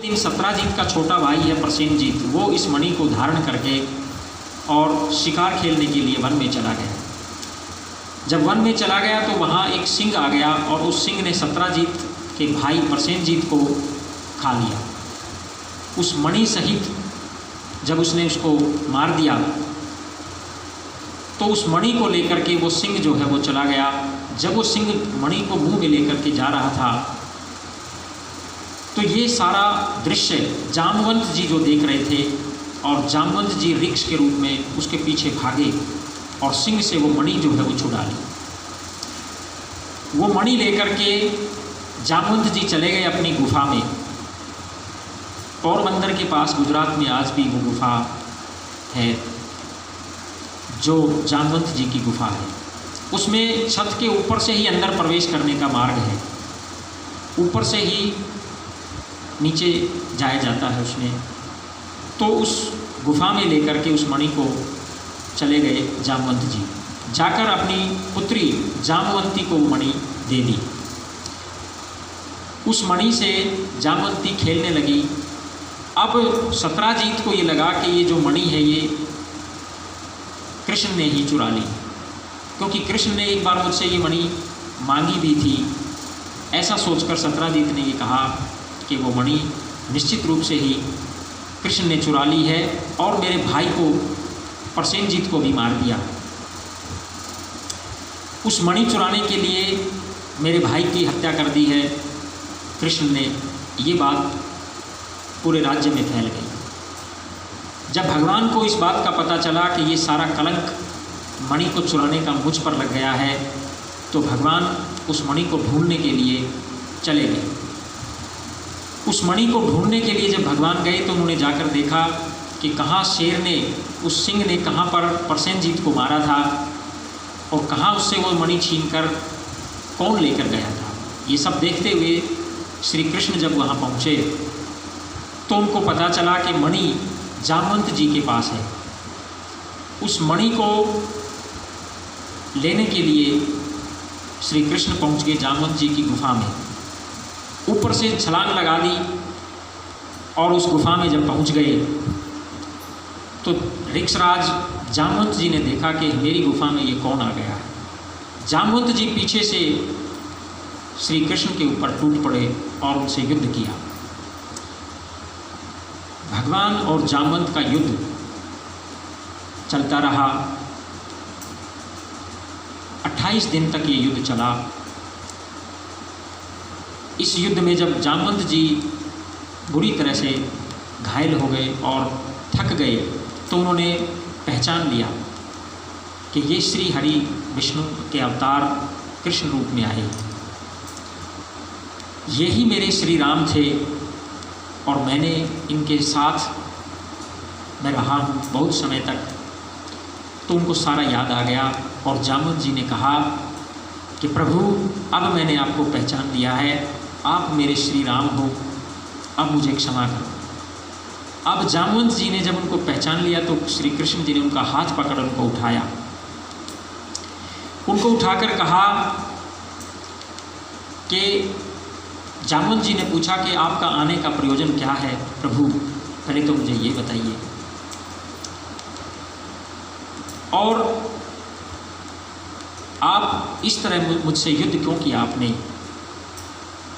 दिन सत्राजीत का छोटा भाई है प्रसेनजीत, वो इस मणि को धारण करके और शिकार खेलने के लिए वन में चला गया। जब वन में चला गया तो वहाँ एक सिंह आ गया और उस सिंह ने सत्राजीत के भाई प्रसेनजीत को खा लिया। उस मणि सहित जब उसने उसको मार दिया तो उस मणि को लेकर के वो सिंह जो है वो चला गया। जब वो सिंह मणि को मुंह में लेकर के जा रहा था तो ये सारा दृश्य जामवंत जी जो देख रहे थे और जामवंत जी रिक्श के रूप में उसके पीछे भागे और सिंह से वो मणि जो है वो छुड़ा ली। वो मणि लेकर के जामवंत जी चले गए अपनी गुफा में। पोरबंदर के पास गुजरात में आज भी वो गुफा है जो जामवंत जी की गुफा है। उसमें छत के ऊपर से ही अंदर प्रवेश करने का मार्ग है, ऊपर से ही नीचे जाया जाता है उसमें। तो उस गुफा में लेकर के उस मणि को चले गए जामवंत जी, जाकर अपनी पुत्री जामवंती को मणि दे दी। उस मणि से जामवंती खेलने लगी। अब सत्राजीत को ये लगा कि ये जो मणि है ये कृष्ण ने ही चुरा ली, क्योंकि कृष्ण ने एक बार मुझसे ये मणि मांगी भी थी। ऐसा सोचकर सत्राजीत ने ये कहा कि वो मणि निश्चित रूप से ही कृष्ण ने चुरा ली है और मेरे भाई को प्रसेनजीत को भी मार दिया। उस मणि चुराने के लिए मेरे भाई की हत्या कर दी है कृष्ण ने। ये बात पूरे राज्य में फैल गई। जब भगवान को इस बात का पता चला कि ये सारा कलंक मणि को चुराने का मुझ पर लग गया है तो भगवान उस मणि को ढूंढने के लिए चले गए। उस मणि को ढूंढने के लिए जब भगवान गए तो उन्होंने जाकर देखा कि कहाँ शेर ने, उस सिंह ने कहाँ पर प्रसेनजीत को मारा था और कहाँ उससे वो मणि छीनकर कौन लेकर गया था। ये सब देखते हुए श्री कृष्ण जब वहाँ पहुँचे तो उनको पता चला कि मणि जामवंत जी के पास है। उस मणि को लेने के लिए श्री कृष्ण पहुँच गए जामवंत जी की गुफा में। ऊपर से छलांग लगा दी और उस गुफा में जब पहुंच गए तो रिक्षराज जामवंत जी ने देखा कि मेरी गुफा में ये कौन आ गया है। जामवंत जी पीछे से श्री कृष्ण के ऊपर टूट पड़े और उनसे युद्ध किया। भगवान और जामवंत का युद्ध चलता रहा। 28 दिन तक ये युद्ध चला। इस युद्ध में जब जामवंत जी बुरी तरह से घायल हो गए और थक गए तो उन्होंने पहचान लिया कि ये श्री हरि विष्णु के अवतार कृष्ण रूप में आए, यही मेरे श्री राम थे और मैंने इनके साथ मैं रहा हूँ बहुत समय तक। तो उनको सारा याद आ गया और जामवंत जी ने कहा कि प्रभु अब मैंने आपको पहचान लिया है, आप मेरे श्री राम हो, अब मुझे क्षमा करो। अब जामवंत जी ने जब उनको पहचान लिया तो श्री कृष्ण जी ने उनका हाथ पकड़ उनको उठाया। उनको उठाकर कहा कि जामवंत जी ने पूछा कि आपका आने का प्रयोजन क्या है प्रभु, पहले तो मुझे ये बताइए और आप इस तरह मुझसे युद्ध क्यों किया आपने,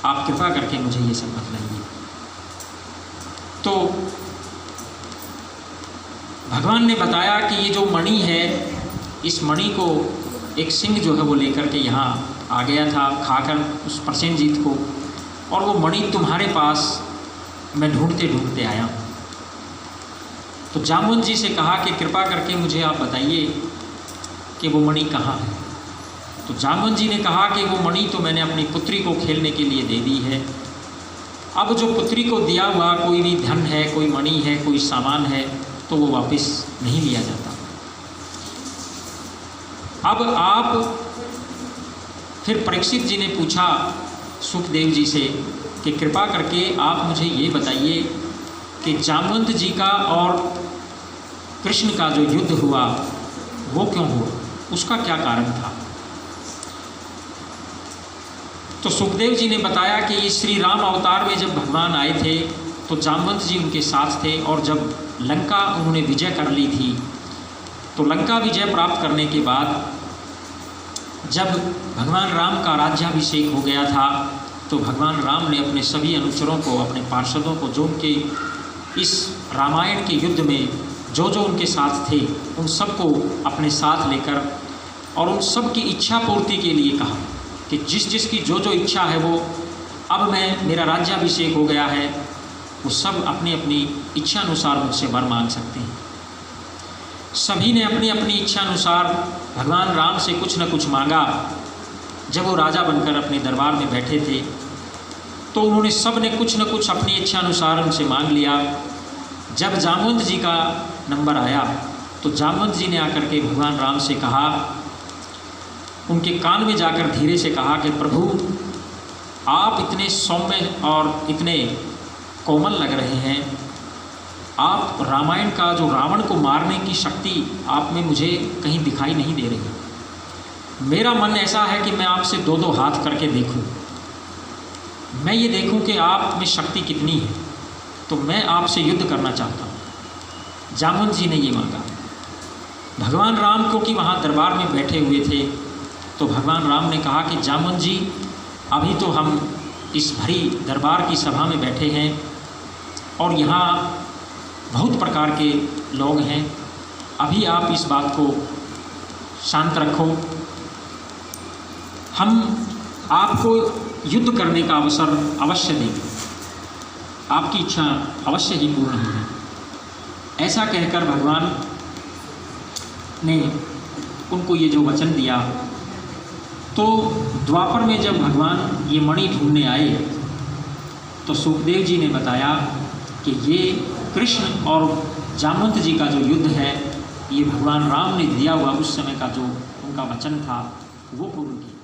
आप कृपा करके मुझे ये सब बतलाइए। तो भगवान ने बताया कि ये जो मणि है, इस मणि को एक सिंह जो है वो लेकर के यहाँ आ गया था खाकर उस प्रसेनजीत को, और वो मणि तुम्हारे पास मैं ढूंढते ढूंढते आया हूँ। तो जामवंत जी से कहा कि कृपा करके मुझे आप बताइए कि वो मणि कहाँ है। तो जामवंत जी ने कहा कि वो मणि तो मैंने अपनी पुत्री को खेलने के लिए दे दी है। अब जो पुत्री को दिया हुआ कोई भी धन है, कोई मणि है, कोई सामान है तो वो वापस नहीं लिया जाता। अब आप फिर परीक्षित जी ने पूछा सुखदेव जी से कि कृपा करके आप मुझे ये बताइए कि जामवंत जी का और कृष्ण का जो युद्ध हुआ वो क्यों हुआ, उसका क्या कारण था। तो सुखदेव जी ने बताया कि श्री राम अवतार में जब भगवान आए थे तो तो जामवंत जी उनके साथ थे। और जब लंका उन्होंने विजय कर ली थी, तो लंका विजय प्राप्त करने के बाद जब भगवान राम का राज्याभिषेक हो गया था, तो भगवान राम ने अपने सभी अनुचरों को, अपने पार्षदों को, जो उनके इस रामायण के युद्ध में जो उनके साथ थे, उन सबको अपने साथ लेकर और उन सब की इच्छा पूर्ति के लिए कहा कि जिसकी जो इच्छा है वो, अब मेरा राज्याभिषेक हो गया है, वो सब अपनी अपनी इच्छा अनुसार मुझसे वर मांग सकते हैं। सभी ने अपनी अपनी इच्छा अनुसार भगवान राम से कुछ न कुछ मांगा। जब वो राजा बनकर अपने दरबार में बैठे थे, तो उन्होंने सब ने कुछ न कुछ अपनी इच्छा अनुसार उनसे मांग लिया। जब जामवंत जी का नंबर आया, तो जामवंत जी ने आकर के भगवान राम से कहा, उनके कान में जाकर धीरे से कहा कि प्रभु, आप इतने सौम्य और इतने कोमल लग रहे हैं, आप रामायण का जो रावण को मारने की शक्ति आप में मुझे कहीं दिखाई नहीं दे रही। मेरा मन ऐसा है कि मैं आपसे दो हाथ करके देखूं, मैं ये देखूं कि आप में शक्ति कितनी है, तो मैं आपसे युद्ध करना चाहता हूँ। जामवंत जी ने ये मांगा। भगवान राम को कि वहाँ दरबार में बैठे हुए थे, तो भगवान राम ने कहा कि जामवंत जी, अभी तो हम इस भरी दरबार की सभा में बैठे हैं और यहाँ बहुत प्रकार के लोग हैं, अभी आप इस बात को शांत रखो, हम आपको युद्ध करने का अवसर अवश्य देंगे, आपकी इच्छा अवश्य ही पूर्ण होगी। ऐसा कहकर भगवान ने उनको ये जो वचन दिया। तो द्वापर में जब भगवान ये मणि ढूंढने आए, तो सुखदेव जी ने बताया कि ये कृष्ण और जामवंत जी का जो युद्ध है, ये भगवान राम ने दिया हुआ उस समय का जो उनका वचन था, वो पूर्ण किया।